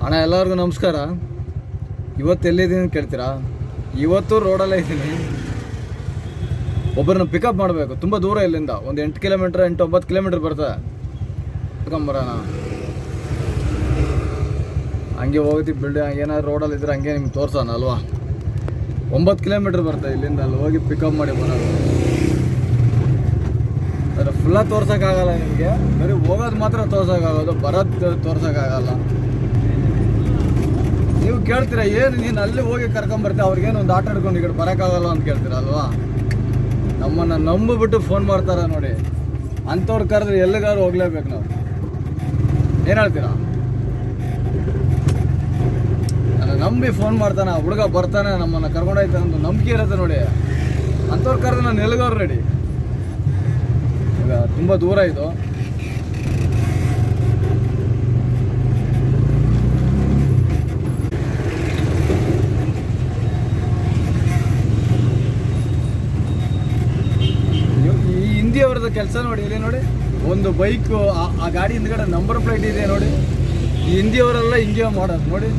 ಅಣ್ಣ ಎಲ್ಲರಿಗೂ ನಮಸ್ಕಾರ. ಇವತ್ತು ಎಲ್ಲಿದ್ದೀನಿ ಕೇಳ್ತೀರಾ? ಇವತ್ತು ರೋಡಲ್ಲೇ ಇದ್ದೀನಿ. ಒಬ್ಬರನ್ನ ಪಿಕಪ್ ಮಾಡಬೇಕು, ತುಂಬ ದೂರ ಇಲ್ಲಿಂದ, ಒಂದು 8 ಕಿಲೋಮೀಟ್ರ್ 8-9 ಕಿಲೋಮೀಟ್ರ್ ಬರ್ತದೆ. ಕರ್ಕೊಂಬರೋಣ, ಹಂಗೆ ಹೋಗ್ತೀವಿ. ಬಿಲ್ಡಿಂಗ್ ಏನಾದ್ರು ರೋಡಲ್ಲಿ ಇದ್ರೆ ಹಂಗೆ ನಿಮ್ಗೆ ತೋರ್ಸೋಣ ಅಲ್ವಾ. 9 ಕಿಲೋಮೀಟ್ರ್ ಬರ್ತದೆ ಇಲ್ಲಿಂದ, ಅಲ್ಲಿ ಹೋಗಿ ಪಿಕಪ್ ಮಾಡಿ ಬರೋದು. ಆದರೆ ಫುಲ್ಲಾಗಿ ತೋರ್ಸೋಕ್ಕಾಗಲ್ಲ ನಿಮಗೆ, ಬರೀ ಹೋಗೋದು ಮಾತ್ರ ತೋರ್ಸೋಕ್ಕಾಗೋದು, ಬರೋದು ತೋರ್ಸೋಕ್ಕಾಗಲ್ಲ. ನೀವು ಕೇಳ್ತೀರಾ ಏನು ನೀನು ಅಲ್ಲಿ ಹೋಗಿ ಕರ್ಕೊಂಬರ್ತೀವಿ, ಅವ್ರಿಗೇನು ಒಂದು ಆಟ ಹಿಡ್ಕೊಂಡು ಈ ಕಡೆ ಬರೋಕ್ಕಾಗಲ್ಲ ಅಂತ ಕೇಳ್ತೀರ ಅಲ್ವಾ. ನಮ್ಮನ್ನು ನಂಬಿಬಿಟ್ಟು ಫೋನ್ ಮಾಡ್ತಾರೆ ನೋಡಿ, ಅಂಥವ್ರು ಕರೆದ್ರೆ ಎಲ್ಲಿಗಾದ್ರು ಹೋಗ್ಲೇಬೇಕು ನಾವು. ಏನು ಹೇಳ್ತೀರಾ? ನನ್ನ ನಂಬಿ ಫೋನ್ ಮಾಡ್ತಾನೆ, ಹುಡುಗ ಬರ್ತಾನೆ, ನಮ್ಮನ್ನು ಕರ್ಕೊಂಡೋಯ್ತಾನೆ ಅಂತ ನಂಬಿಕೆ ಇರುತ್ತೆ ನೋಡಿ. ಅಂಥವ್ರು ಕರೆದ್ರೆ ನಾನು ಎಲ್ಲಿಗಾದ್ರು ರೆಡಿ. ಈಗ ತುಂಬ ದೂರ ಇದು. ಹಿಂದಿಯವ್ರದ್ದು ಕೆಲಸ ನೋಡಿ, ಇಲ್ಲಿ ನೋಡಿ ಒಂದು ಬೈಕು, ಆ ಗಾಡಿ ಹಿಂದ್ಗಡೆ ನಂಬರ್ ಪ್ಲೇಟ್ ಇದೆ ನೋಡಿ. ಈ ಹಿಂದಿಯವರೆಲ್ಲ ಹಿಂಗೆ ಮಾಡೋದು ನೋಡಿ.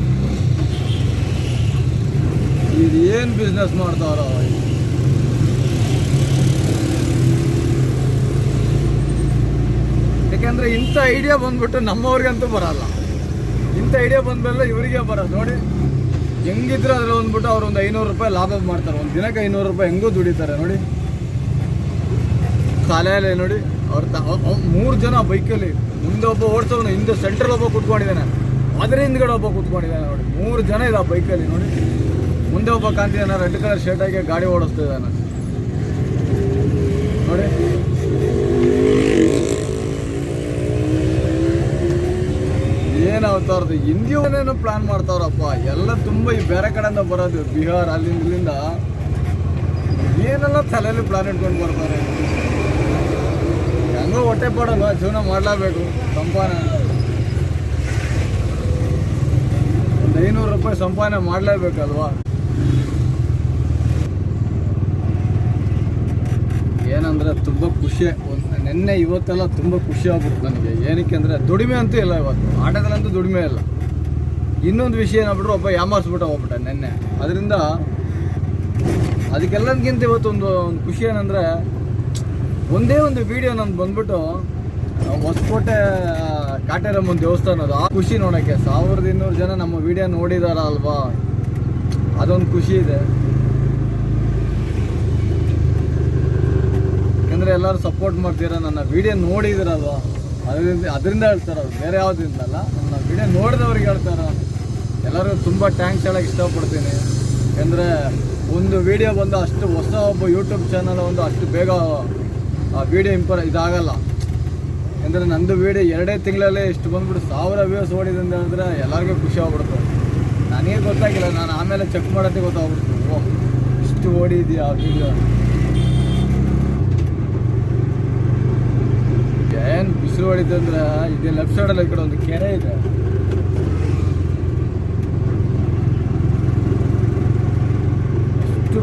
ಇದು ಏನು ಬಿಸ್ನೆಸ್ ಮಾಡ್ತಾರೋ. ಯಾಕೆಂದರೆ ಇಂಥ ಐಡಿಯಾ ಬಂದ್ಬಿಟ್ಟು ನಮ್ಮವ್ರಿಗಂತೂ ಬರಲ್ಲ. ಇಂಥ ಐಡಿಯಾ ಬಂದಮೇಲೆ ಇವರಿಗೆ ಬರೋದು ನೋಡಿ. ಹೆಂಗಿದ್ರೆ ಅದ್ರಲ್ಲಿ ಬಂದ್ಬಿಟ್ಟು ಅವ್ರು ಒಂದು 500 ರೂಪಾಯಿ ಲಾಭ ಮಾಡ್ತಾರೆ. ಒಂದು ದಿನಕ್ಕೆ 500 ರೂಪಾಯಿ ಹೆಂಗೂ ದುಡಿತಾರೆ ನೋಡಿ. ಕಾಲೇ ನೋಡಿ, ಅವ್ರು 3 ಜನ ಬೈಕಲ್ಲಿ, ಮುಂದೆ ಒಬ್ಬ ಓಡಿಸೋನು, ಹಿಂದೆ ಸೆಂಟ್ರಲ್ ಒಬ್ಬ ಕೂತ್ಕೊಂಡಿದ್ದಾನೆ, ಅದರ ಹಿಂದ್ಗಡೆ ಒಬ್ಬ ಕೂತ್ಕೊಂಡಿದ್ದಾನೆ ನೋಡಿ. 3 ಜನ ಇದೆ ಆ ಬೈಕಲ್ಲಿ ನೋಡಿ. ಮುಂದೆ ಒಬ್ಬ ಕಾಂತಿದ್ದಾನೆ, ರೆಡ್ ಕಲರ್ ಶರ್ಟ್ ಹಾಕಿ ಗಾಡಿ ಓಡಿಸ್ತಿದ್ದಾನೆ ನೋಡಿ. ಏನು ಅವತಾರದು ಹಿಂದಿಯೇನೋ ಪ್ಲಾನ್ ಮಾಡ್ತಾವ್ರಪ್ಪ ಎಲ್ಲ. ತುಂಬ ಈ ಬೇರೆ ಕಡೆಯಿಂದ ಬರೋದು, ಬಿಹಾರ್ ಅಲ್ಲಿಂದ ಇಲ್ಲಿಂದ ಏನೆಲ್ಲ ತಲೆಯಲ್ಲಿ ಪ್ಲಾನ್ ಇಟ್ಕೊಂಡು ಬರ್ತಾರೆ. ಹೆಂಗೋ ಹೊಟ್ಟೆ ಪಡಲ್ವ, ಜೀವನ ಮಾಡಲೇಬೇಕು. ಸಂಪಾದನೆ ಒಂದು 500 ರೂಪಾಯಿ ಸಂಪಾದನೆ ಮಾಡಲೇಬೇಕಲ್ವಾ. ಏನಂದರೆ ತುಂಬ ಖುಷಿ. ನೆನ್ನೆ ಇವತ್ತೆಲ್ಲ ತುಂಬ ಖುಷಿ ಆಗ್ಬಿಟ್ಟು ನನಗೆ. ಏನಕ್ಕೆ ಅಂದರೆ ದುಡಿಮೆ ಅಂತೂ ಇಲ್ಲ ಇವತ್ತು, ಆಟದಲ್ಲಂತೂ ದುಡಿಮೆ ಇಲ್ಲ. ಇನ್ನೊಂದು ವಿಷಯ ಏನಾಗ್ಬಿಟ್ರು, ಒಬ್ಬ ಯಾಮಾರಿಸ್ಬಿಟ್ಟು ಹೋಗ್ಬಿಟ್ಟೆ ನೆನ್ನೆ. ಅದರಿಂದ ಅದಕ್ಕೆಲ್ಲದಕ್ಕಿಂತ ಇವತ್ತು ಒಂದು ಖುಷಿ ಏನಂದರೆ, ಒಂದೇ ಒಂದು ವಿಡಿಯೋ ನಂದು ಬಂದ್ಬಿಟ್ಟು ಹೊಸಕೋಟೆ ಕಾಟೇರಮ್ಮನ ದೇವಸ್ಥಾನದ ಆ ಖುಷಿ ನೋಡೋಕ್ಕೆ 1200 ಜನ ನಮ್ಮ ವಿಡಿಯೋ ನೋಡಿದಾರ ಅಲ್ವಾ, ಅದೊಂದು ಖುಷಿ ಇದೆ. ಯಾಕೆಂದರೆ ಎಲ್ಲರೂ ಸಪೋರ್ಟ್ ಮಾಡ್ತೀರ, ನನ್ನ ವಿಡಿಯೋ ನೋಡಿದಿರಲ್ವ, ಅದರಿಂದ ಹೇಳ್ತಾರೆ ಅವ್ರು, ಬೇರೆ ಯಾವುದ್ರಿಂದಲ್ಲ. ನನ್ನ ವಿಡಿಯೋ ನೋಡಿದವ್ರಿಗೆ ಹೇಳ್ತಾರೆ. ಎಲ್ಲರಿಗೂ ತುಂಬ ಥ್ಯಾಂಕ್ಸ್ ಹೇಳೋಕ್ಕೆ ಇಷ್ಟಪಡ್ತೀನಿ. ಯಾಕೆಂದರೆ ಒಂದು ವಿಡಿಯೋ ಬಂದು ಅಷ್ಟು ಹೊಸ ಒಬ್ಬ ಯೂಟ್ಯೂಬ್ ಚಾನಲ್ ಒಂದು ಅಷ್ಟು ಬೇಗ ಆ ವಿಡಿಯೋ ಇದಾಗಲ್ಲ. ಅಂದರೆ ನಂದು ವಿಡಿಯೋ 2 ತಿಂಗಳಲ್ಲೇ ಇಷ್ಟು ಬಂದ್ಬಿಟ್ಟು 1000 ವ್ಯೂಸ್ ಓಡಿದೆ ಅಂತ ಹೇಳಿದ್ರೆ ಎಲ್ಲರಿಗೂ ಖುಷಿ ಆಗ್ಬಿಡ್ತು. ನನಗೆ ಗೊತ್ತಾಗಿಲ್ಲ, ನಾನು ಆಮೇಲೆ ಚೆಕ್ ಮಾಡೋಕ್ಕೆ ಗೊತ್ತಾಗ್ಬಿಡ್ತು, ಓಹ್ ಇಷ್ಟು ಓಡಿದೆಯಾ ಆ ವಿಡಿಯೋ. ಏನು ಬಿಸಿಲು ಹೊಡಿತು ಅಂದರೆ, ಇದೇ ಲೆಫ್ಟ್ ಸೈಡಲ್ಲಿ ಈ ಕಡೆ ಒಂದು ಕೆರೆ ಇದೆ.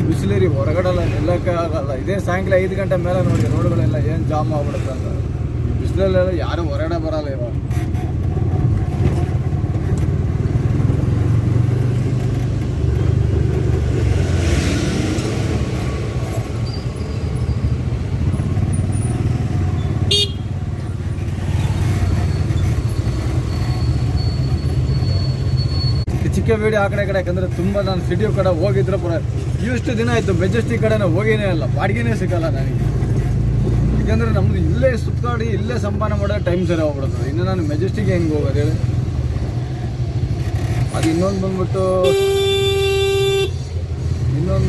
ಬಿಸಿಲಿರಿ, ಹೊರಗಡೆಲ್ಲ ನಿಲ್ಲಕ್ಕೆ ಆಗಲ್ಲ. ಇದೇ ಸಾಯಂಕಾಲ 5 ಗಂಟೆ ಮೇಲೆ ನೋಡಿ ರೋಡ್ಗಳೆಲ್ಲ ಏನು ಜಾಮ್ ಆಗ್ಬಿಡುತ್ತೆ ಅಂತ. ಬಿಸಿಲಲ್ಲೆಲ್ಲ ಯಾರೂ ಹೊರಗಡೆ ಬರಲ್ಲ ಇವಾಗ. ಚಿಕ್ಕ ವೀಡಿಯೋ ಆ ಕಡೆ ಯಾಕಂದರೆ ತುಂಬ ನಾನು ಸಿಟಿ ಕಡೆ ಹೋಗಿದ್ರೆ ಇಷ್ಟು ದಿನ ಆಯಿತು ಮೆಜೆಸ್ಟಿಕ್ ಕಡೆನೇ ಹೋಗೇನೇ ಇಲ್ಲ, ಬಾಡಿಗೆನೇ ಸಿಗಲ್ಲ ನನಗೆ. ಯಾಕೆಂದರೆ ನಮ್ಮದು ಇಲ್ಲೇ ಸುತ್ತಾಡಿ ಇಲ್ಲೇ ಸಂಪಾದನೆ ಮಾಡೋದು ಟೈಮ್ ಸರಿ ಹೋಗ್ಬಿಡುತ್ತದೆ. ಇನ್ನು ನಾನು ಮೆಜೆಸ್ಟಿಕ್ಗೆ ಹೆಂಗೆ ಹೋಗೋದು ಹೇಳಿ. ಅದು ಇನ್ನೊಂದು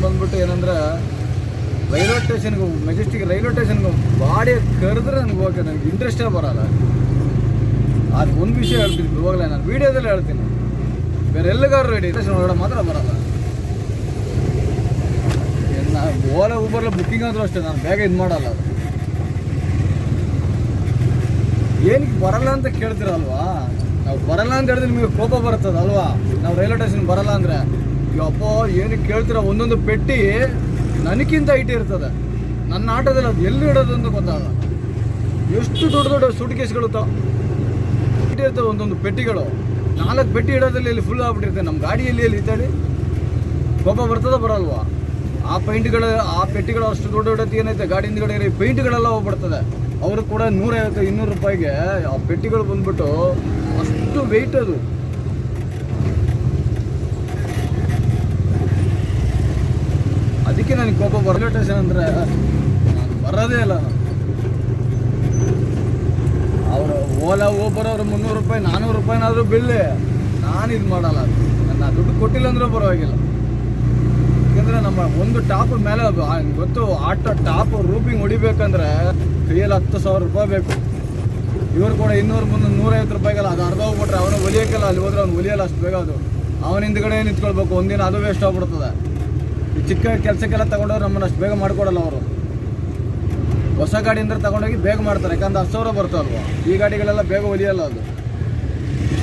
ಬಂದ್ಬಿಟ್ಟು ಏನಂದರೆ, ರೈಲ್ವೆ ಸ್ಟೇಷನ್ಗೆ, ಮೆಜೆಸ್ಟಿಕ್ ರೈಲ್ವೆ ಸ್ಟೇಷನ್ಗೆ ಬಾಡಿ ಕರೆದ್ರೆ ನನಗೆ ಹೋಗಿ ನನಗೆ ಇಂಟ್ರೆಸ್ಟೇ ಬರೋಲ್ಲ. ಅದು ಒಂದು ವಿಷಯ ಹೇಳ್ತೀನಿ, ಇವಾಗಲೇ ನಾನು ವೀಡಿಯೋದಲ್ಲಿ ಹೇಳ್ತೀನಿ. ಬೇರೆ ಎಲ್ಲಿಗಾರು ರೆಡಿ ಸ್ಟೇಷನ್ ಹೊರಗಡೆ ಮಾತ್ರ ಬರಲ್ಲ. ಓಲಾ ಊಬರ್ಲ ಬುಕ್ಕಿಂಗ್ ಆದರೂ ಅಷ್ಟೇ, ನಾನು ಬೇಗ ಇದು ಮಾಡಲ್ಲ. ಅದು ಏನಕ್ಕೆ ಬರಲ್ಲ ಅಂತ ಕೇಳ್ತೀರಲ್ವಾ. ನಾವು ಬರಲ್ಲ ಅಂತ ಹೇಳಿದ್ರೆ ನಿಮಗೆ ಕೋಪ ಬರ್ತದೆ ಅಲ್ವಾ. ನಾವು ರೈಲ್ವೆ ಸ್ಟೇಷನ್ ಬರಲ್ಲ ಅಂದರೆ, ಅಪ್ಪ ಏನಕ್ಕೆ ಕೇಳ್ತೀರ. ಒಂದೊಂದು ಪೆಟ್ಟಿ ನನಗಿಂತ ಹೈಟ್ ಇರ್ತದೆ. ನನ್ನ ಆಟೋದಲ್ಲಿ ಅದು ಎಲ್ಲಿ ಇಡೋದು ಅಂತ ಗೊತ್ತಾಗಲ್ಲ. ಎಷ್ಟು ದೊಡ್ಡ ದೊಡ್ಡ ಸೂಟ್ ಕೇಸ್ಗಳು ಇರ್ತವೆ ಒಂದೊಂದು ಪೆಟ್ಟಿಗಳು. 4 ಪೆಟ್ಟಿ ಇಡೋದ್ರಲ್ಲಿ ಇಲ್ಲಿ ಫುಲ್ ಆಗ್ಬಿಟ್ಟಿರುತ್ತೆ. ನಮ್ಮ ಗಾಡಿಯಲ್ಲಿ ಎಲ್ಲಿ ಇದ್ದಾಳಿ ಕೋಪ ಬರ್ತದ ಬರಲ್ವಾ? ಆ ಪೆಟ್ಟಿಗಳು ಅಷ್ಟು ದೊಡ್ಡ ದೊಡ್ಡದು ಏನೈತೆ ಗಾಡಿ ಹಿಂದ್ಗಡೆ ಪೇಂಟ್ಗಳೆಲ್ಲ ಹೋಗ್ಬಿಡ್ತದೆ. ಅವರು ಕೂಡ 150-200 ರೂಪಾಯಿಗೆ ಆ ಪೆಟ್ಟಿಗಳು ಬಂದ್ಬಿಟ್ಟು ಅಷ್ಟು ವೆಯ್ಟ್ ಅದು. ಅದಕ್ಕೆ ನನಗೆ ಕೋಪ ರೈಲ್ವೆ ಸ್ಟೇಷನ್ ಅಂದರೆ ನಾನು ಬರೋದೇ ಇಲ್ಲ. ಅವರು ಓಲಾ ಊಬರ್ ಅವರು 300 ರೂಪಾಯಿ 400 ರೂಪಾಯಿನಾದರೂ ಬಿಲ್ಲಿ ನಾನು ಇದು ಮಾಡಲ್ಲ. ನನ್ನ ದುಡ್ಡು ಕೊಟ್ಟಿಲ್ಲ ಅಂದರೂ ಪರವಾಗಿಲ್ಲ. ಯಾಕೆಂದರೆ ನಮ್ಮ ಒಂದು ಟಾಪ್ ಮೇಲೆ ಗೊತ್ತು, ಆಟೋ ಟಾಪ್ ರೂಪಿಂಗ್ ಹೊಡಿಬೇಕಂದ್ರೆ ಕೈಯಲ್ಲಿ 10,000 ರೂಪಾಯಿ ಬೇಕು. ಇವರು ಕೂಡ 200-350 ರೂಪಾಯಿಗಲ್ಲ, ಅದು ಅರ್ಧ ಹೋಗ್ಬಿಟ್ರೆ ಅವನು ಒಲಿಯೋಕ್ಕಲ್ಲ. ಅಲ್ಲಿ ಹೋದ್ರೆ ಅವ್ನು ಒಲಿಯಲ್ಲ ಅಷ್ಟು ಬೇಗ. ಅದು ಅವನ ಹಿಂದ್ಗಡೆ ನಿಂತ್ಕೊಳ್ಬೇಕು ಒಂದಿನ, ಅದು ವೇಸ್ಟ್ ಆಗ್ಬಿಡ್ತದೆ. ಈ ಚಿಕ್ಕ ಕೆಲಸಕ್ಕೆಲ್ಲ ತಗೊಂಡವ್ರು ನಮ್ಮನ್ನು ಅಷ್ಟು ಬೇಗ ಮಾಡಿಕೊಡಲ್ಲ ಅವರು. ಹೊಸ ಗಾಡಿ ಅಂದ್ರೆ ತಗೊಂಡೋಗಿ ಬೇಗ ಮಾಡ್ತಾರೆ, ಯಾಕಂದ್ರೆ 10,000 ಬರ್ತಾವಲ್ವ. ಈ ಗಾಡಿಗಳೆಲ್ಲ ಬೇಗ ಒಲಿಯಲ್ಲ. ಅದು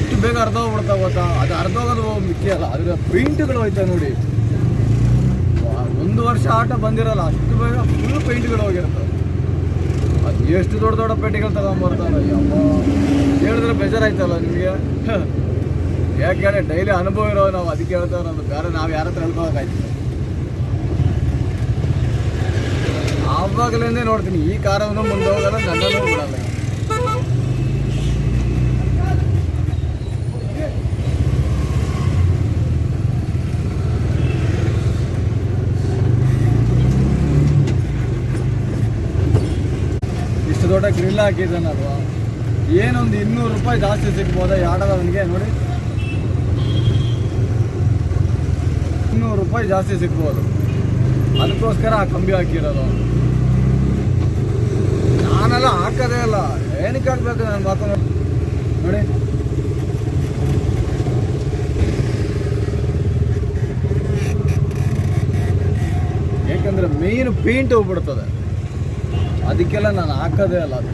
ಇಷ್ಟು ಬೇಗ ಅರ್ಧ ಹೋಗ್ಬಿಡ್ತಾವೆ ಗೊತ್ತಾ? ಅದು ಅರ್ಧ ಹೋಗೋದು ಮಿಕ್ಕಿಯಲ್ಲ, ಅದರ ಪೇಂಟ್ಗಳು ಹೋಯ್ತಾವೆ ನೋಡಿ. 1 ವರ್ಷ ಆಟ ಬಂದಿರಲ್ಲ, ಅಷ್ಟು ಬೇಗ ಫುಲ್ ಪೇಂಟ್ಗಳು ಹೋಗಿರ್ತವೆ. ಅದು ಎಷ್ಟು ದೊಡ್ಡ ದೊಡ್ಡ ಪೇಂಟ್ಗಳು ತಗೊಂಡ್ಬರ್ತಾವೆ. ಅಮ್ಮ ಹೇಳಿದ್ರೆ ಬೇಜಾರಾಯ್ತಲ್ಲ ನಿಮಗೆ. ಯಾಕೆ ಹೇಳಿ, ಡೈಲಿ ಅನುಭವ ಇರೋ ನಾವು ಅದಕ್ಕೆ ಹೇಳ್ತೇವೆ. ನಮ್ದು ಬೇರೆ ನಾವು ಯಾರ ಹತ್ರ ಹೇಳ್ಕೊಳಕಾಯ್ತು. ಆವಾಗಲೇ ನೋಡ್ತೀನಿ ಈ ಕಾರವನ್ನು ಮುಂದೆ ಹೋಗಲ್ಲ, ನನ್ನನ್ನು ಬಿಡಲ್ಲ. ಇಷ್ಟು ದೊಡ್ಡ ಗ್ರಿಲ್ ಹಾಕಿದ್ದಾನಲ್ವಾ, ಏನೊಂದು 200 ರೂಪಾಯಿ ಜಾಸ್ತಿ ಸಿಗ್ಬೋದಾ ಯಾಡದವನಿಗೆ ನೋಡಿ. 200 ರೂಪಾಯಿ ಜಾಸ್ತಿ ಸಿಗ್ಬೋದು, ಅದಕ್ಕೋಸ್ಕರ ಆ ಕಂಬಿ ಹಾಕಿರೋದು. ನಾನೆಲ್ಲ ಹಾಕೋದೇ ಇಲ್ಲ, ಏನಕ್ಕೆ ಹಾಕ್ಬೇಕು ನಾನು ಹಾಕೊಂಡು ನೋಡಿ. ಯಾಕಂದ್ರೆ ಮೇನ್ ಪೇಂಟ್ ಹೋಗ್ಬಿಡ್ತದೆ, ಅದಕ್ಕೆಲ್ಲ ನಾನು ಹಾಕೋದೇ ಅಲ್ಲ. ಅದು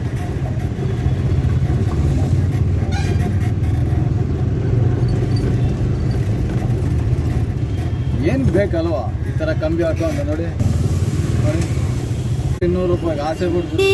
ಏನು ಬೇಕಲ್ವಾ ಈ ಥರ ಕಂಬಿ ಹಾಕೊಂಡು ನೋಡಿ. ನೋಡಿ 200 ರೂಪಾಯಿಗೆ ಆಸೆ ಬಿಡ್ತು.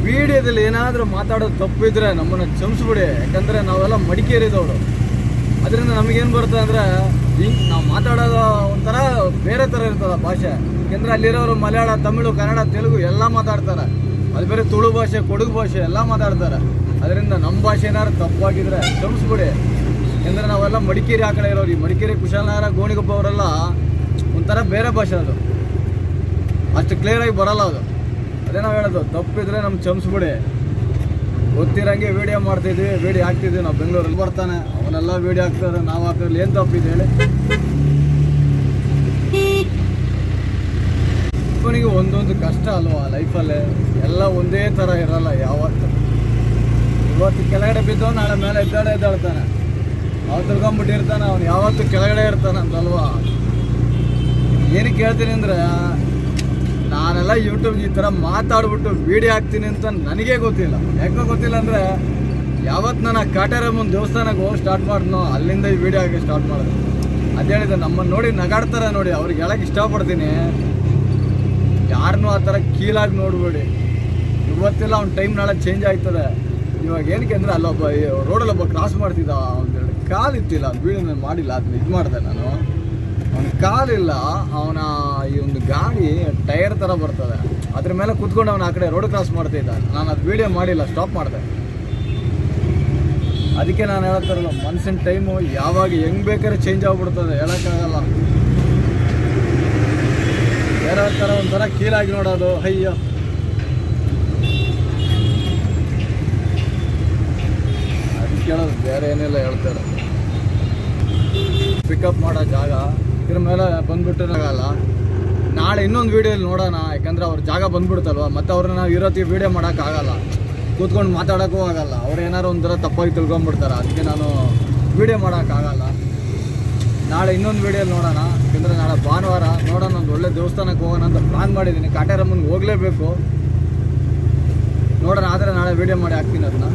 ವಿಡಿಯೋದಲ್ಲಿ ಏನಾದರೂ ಮಾತಾಡೋದು ತಪ್ಪಿದ್ರೆ ನಮ್ಮನ್ನು ಕ್ಷಮಿಸ್ಬಿಡಿ. ಯಾಕಂದರೆ ನಾವೆಲ್ಲ ಮಡಿಕೇರಿದವರು. ಅದರಿಂದ ನಮಗೇನು ಬರುತ್ತೆ ಅಂದರೆ ಹಿಂಗೆ ನಾವು ಮಾತಾಡೋದು ಒಂಥರ ಬೇರೆ ಥರ ಇರ್ತದೆ ಭಾಷೆ. ಯಾಕೆಂದರೆ ಅಲ್ಲಿರೋರು ಮಲಯಾಳ, ತಮಿಳು, ಕನ್ನಡ, ತೆಲುಗು ಎಲ್ಲ ಮಾತಾಡ್ತಾರೆ. ಅದು ಬೇರೆ ತುಳು ಭಾಷೆ, ಕೊಡಗು ಭಾಷೆ ಎಲ್ಲ ಮಾತಾಡ್ತಾರೆ. ಅದರಿಂದ ನಮ್ಮ ಭಾಷೆ ಏನಾದ್ರು ತಪ್ಪಾಗಿದ್ರೆ ಕ್ಷಮಿಸ್ಬಿಡಿ. ಯಾಕೆಂದರೆ ನಾವೆಲ್ಲ ಮಡಿಕೇರಿ ಆ ಕಡೆ ಇರೋರು. ಈ ಮಡಿಕೇರಿ, ಕುಶಾಲನಗರ, ಗೋಣಿಗೊಪ್ಪ ಅವರೆಲ್ಲ ಒಂಥರ ಬೇರೆ ಭಾಷೆ. ಅದು ಅಷ್ಟು ಕ್ಲಿಯರಾಗಿ ಬರೋಲ್ಲ. ಅದು ಅದೇ ನಾವು ಹೇಳೋದು, ತಪ್ಪಿದ್ರೆ ನಮ್ಗೆ ಕ್ಷಮಿಸ್ಬಿಡಿ. ಗೊತ್ತಿರಂಗೆ ವೀಡಿಯೋ ಮಾಡ್ತಿದ್ವಿ, ವೀಡಿಯೋ ಹಾಕ್ತಿದ್ವಿ. ನಾವು ಬೆಂಗಳೂರಲ್ಲಿ ಬರ್ತಾನೆ, ಅವನೆಲ್ಲ ವೀಡಿಯೋ ಹಾಕ್ತಾರೆ, ನಾವು ಹಾಕಿದ್ರಲ್ಲಿ ಏನು ತಪ್ಪಿದೆ ಹೇಳಿ. ಒಬ್ಬನಿಗೆ ಒಂದೊಂದು ಕಷ್ಟ ಅಲ್ವಾ ಲೈಫಲ್ಲಿ, ಎಲ್ಲ ಒಂದೇ ಥರ ಇರಲ್ಲ ಯಾವತ್ತು. ಇವತ್ತು ಕೆಳಗಡೆ ಬಿದ್ದೋ ನಾಳೆ ಮೇಲೆ ಎದ್ದಾಡ್ತಾನೆ. ಅವ್ನು ತಿಳ್ಕೊಂಬಿಟ್ಟಿರ್ತಾನೆ, ಅವ್ನು ಯಾವತ್ತು ಕೆಳಗಡೆ ಇರ್ತಾನೆ ಅಂತಲ್ವಾ. ಏನಕ್ಕೆ ಹೇಳ್ತೀನಿ ಅಂದರೆ, ನಾನೆಲ್ಲ ಯೂಟ್ಯೂಬ್ಗೆ ಈ ಥರ ಮಾತಾಡ್ಬಿಟ್ಟು ವೀಡಿಯೋ ಹಾಕ್ತೀನಿ ಅಂತ ನನಗೇ ಗೊತ್ತಿಲ್ಲ. ಯಾಕೋ ಗೊತ್ತಿಲ್ಲ ಅಂದರೆ, ಯಾವತ್ತು ನಾನು ಕಾಟೇರಮ್ಮನ ದೇವಸ್ಥಾನಕ್ಕೆ ಹೋಗಿ ಸ್ಟಾರ್ಟ್ ಮಾಡಿದ್ನೋ ಅಲ್ಲಿಂದ ಈ ವೀಡಿಯೋ ಹಾಕಿ ಸ್ಟಾರ್ಟ್ ಮಾಡಿದೆ. ಅದು ಹೇಳಿದೆ, ನಮ್ಮನ್ನು ನೋಡಿ ನಗಾಡ್ತಾರೆ ನೋಡಿ, ಅವ್ರಿಗೆ ಹೇಳಕ್ಕೆ ಇಷ್ಟಪಡ್ತೀನಿ. ಯಾರನ್ನೂ ಆ ಥರ ಕೀಳಾಗಿ ನೋಡ್ಬೇಡಿ. ಇವತ್ತೆಲ್ಲ ಅವ್ನ ಟೈಮ್ ನಾಳೆ ಚೇಂಜ್ ಆಗ್ತದೆ. ಇವಾಗ ಏನಕ್ಕೆ ಅಂದರೆ, ಅಲ್ಲೊಬ್ಬ ರೋಡಲ್ಲಿ ಒಬ್ಬ ಕ್ರಾಸ್ ಮಾಡ್ತಿದ್ದ, ಒಂದೆರಡು ಕಾಲು ಇತ್ತಿಲ್ಲ, ಅದು ವೀಡಿಯೋ ಮಾಡಿಲ್ಲ, ಅದನ್ನ ಇದು ಮಾಡಿದೆ ನಾನು. ಅವನ ಕಾಲಿಲ್ಲ, ಅವನ ಈ ಒಂದು ಗಾಡಿ ಟೈರ್ ಥರ ಬರ್ತದೆ, ಅದ್ರ ಮೇಲೆ ಕೂತ್ಕೊಂಡು ಅವನು ಆ ಕಡೆ ರೋಡ್ ಕ್ರಾಸ್ ಮಾಡ್ತಿದ್ದ. ನಾನು ಅದು ವೀಡಿಯೋ ಮಾಡಿಲ್ಲ, ಸ್ಟಾಪ್ ಮಾಡಿದೆ. ಅದಕ್ಕೆ ನಾನು ಹೇಳ್ತಾರಲ್ಲ, ಮನ್ಸಿನ ಟೈಮು ಯಾವಾಗ ಹೆಂಗೆ ಬೇಕಾದ್ರೆ ಚೇಂಜ್ ಆಗ್ಬಿಡ್ತದೆ, ಹೇಳೋಕ್ಕಾಗಲ್ಲ. ಬೇರೆ ಥರ ಒಂಥರ ಕೀಳಾಗಿ ನೋಡೋದು, ಅಯ್ಯೋ. ಅದಕ್ಕೆ ಹೇಳೋದು, ಬೇರೆ ಏನೆಲ್ಲ ಹೇಳ್ತಾರೆ. ಪಿಕಪ್ ಮಾಡೋ ಜಾಗ ಇದ್ರ ಮೇಲೆ ಬಂದ್ಬಿಟ್ಟಿರಾಗಲ್ಲ. ನಾಳೆ ಇನ್ನೊಂದು ವೀಡಿಯೋಲಿ ನೋಡೋಣ. ಯಾಕಂದರೆ ಅವ್ರ ಜಾಗ ಬಂದ್ಬಿಡ್ತಲ್ವ, ಮತ್ತು ಅವ್ರನ್ನ ನಾವು ಇರೋತ್ತಿಗೆ ವೀಡಿಯೋ ಮಾಡೋಕ್ಕಾಗಲ್ಲ, ಕೂತ್ಕೊಂಡು ಮಾತಾಡೋಕ್ಕೂ ಆಗಲ್ಲ. ಅವ್ರು ಏನಾರು ಒಂಥರ ತಪ್ಪಾಗಿ ತಿಳ್ಕೊಂಬಿಡ್ತಾರೆ. ಅದಕ್ಕೆ ನಾನು ವೀಡಿಯೋ ಮಾಡೋಕ್ಕಾಗಲ್ಲ. ನಾಳೆ ಇನ್ನೊಂದು ವೀಡಿಯೋಲಿ ನೋಡೋಣ. ಯಾಕಂದರೆ ನಾಳೆ ಭಾನುವಾರ ನೋಡೋಣ, ಒಂದು ಒಳ್ಳೆ ದೇವಸ್ಥಾನಕ್ಕೆ ಹೋಗೋಣ ಅಂತ ಪ್ಲಾನ್ ಮಾಡಿದ್ದೀನಿ. ಕಾಟೇರಮ್ಮನಿಗೆ ಹೋಗಲೇಬೇಕು, ನೋಡೋಣ. ಆದರೆ ನಾಳೆ ವೀಡಿಯೋ ಮಾಡಿ ಹಾಕ್ತೀನಿ ಅದನ್ನ.